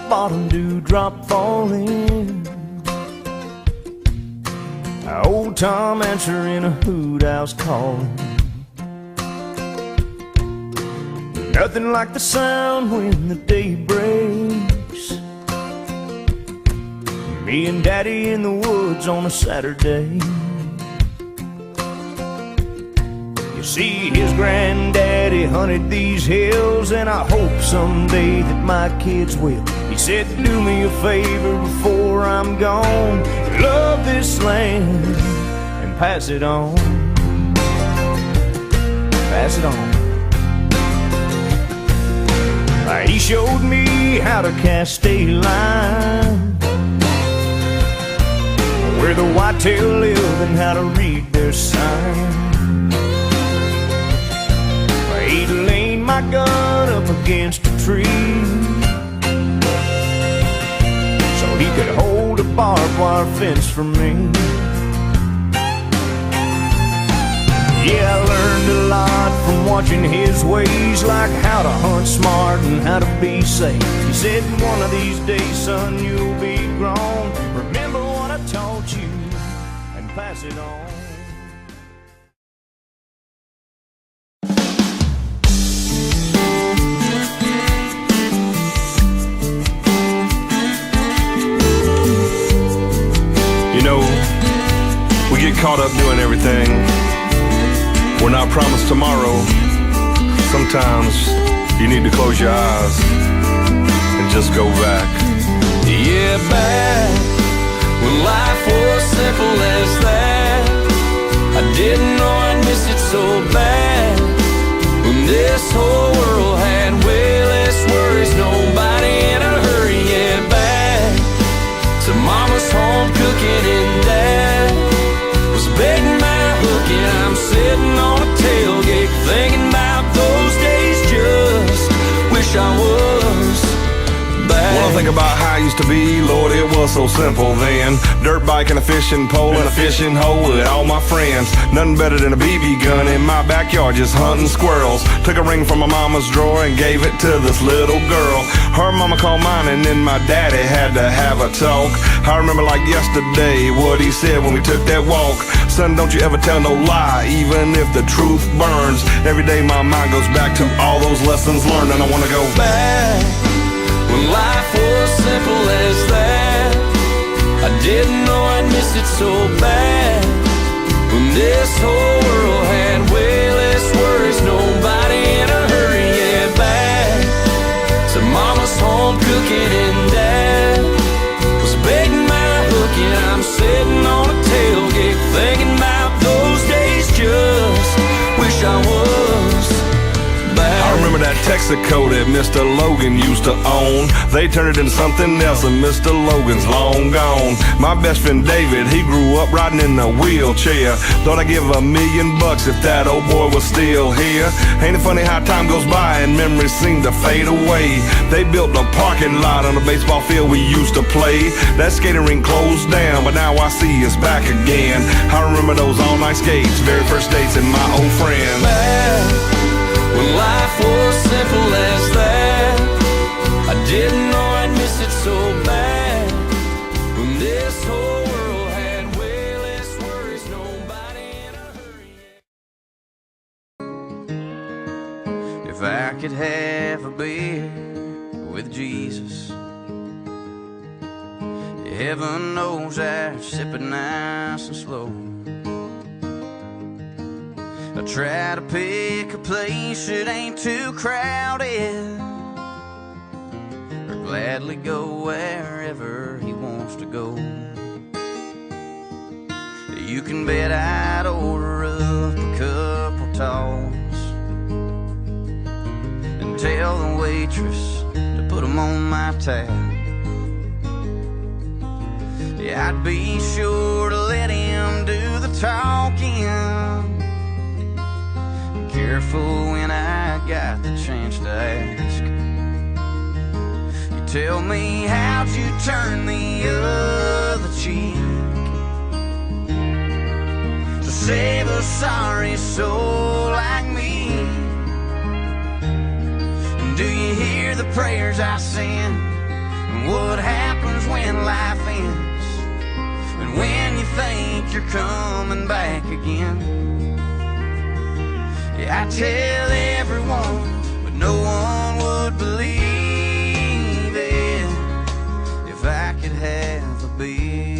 bottom dewdrop falling. Old Tom answering a hoot house calling. Nothing like the sound when the day breaks. Me and Daddy in the woods on a Saturday. You see, his granddaddy hunted these hills, and I hope someday that my kids will. He said, do me a favor before I'm gone, love this land and pass it on. Pass it on. He showed me how to cast a line, where the whitetail live and how to read their sign. He leaned my gun up against a tree so he could hold a barbed wire fence for me. Yeah, I learned a lot from watching his ways, like how to hunt smart and how to be safe. He said, one of these days, son, you'll be grown. Remember what I taught you and pass it on. You know, we get caught up doing everything. We're not promised tomorrow. Sometimes you need to close your eyes and just go back. Yeah, back when life was simple as that. I didn't know I'd miss it so bad. When this whole world had way less worries, nobody in a hurry. Yeah, back to mama's home cooking and dad was begging my hook, and I'm sitting on a tailgate thinking about those days. Just wish I was back. When I think about how I used to be, Lord, it was so simple then. Dirt bike and a fishing pole and a fishing hole with all my friends. Nothing better than a BB gun in my backyard, just hunting squirrels. Took a ring from my mama's drawer and gave it to this little girl. Her mama called mine and then my daddy had to have a talk. I remember like yesterday what he said when we took that walk. Son, don't you ever tell no lie, even if the truth burns. Every day my mind goes back to all those lessons learned, and I wanna go back when life was simple as that. I didn't know I'd miss it so bad. When this whole world had way less worries, nobody in a hurry. Yeah, back to mama's home cooking and dad was begging my hook, and I'm sitting on a tailgate thinking about those days. Just wish I was back. I remember that Texaco that Mr. Logan used to own. They turned it into something else and Mr. Logan's long gone. My best friend David, he grew up riding in a wheelchair. Thought I'd give $1 million if that old boy was still here. Ain't it funny how time goes by and memories seem to fade away. They built a parking lot on the baseball field we used to play. That skating rink closed down, but now I see it's back again. I remember those all-night skates, very first dates, and my old friends. When life was simple as that, I didn't know I'd miss it so bad. When this whole world had way less worries, nobody in a hurry. If I could have a beer with Jesus, heaven knows I'd sip it nice and slow. I try to pick a place that ain't too crowded, or gladly go wherever he wants to go. You can bet I'd order up a couple talls and tell the waitress to put them on my tab. Yeah, I'd be sure to let him do the talking, careful when I got the chance to ask. You tell me, how'd you turn the other cheek to save a sorry soul like me? And do you hear the prayers I send And what happens when life ends, and when you think you're coming back again. Yeah, I tell everyone, but no one would believe it if I could have a beer.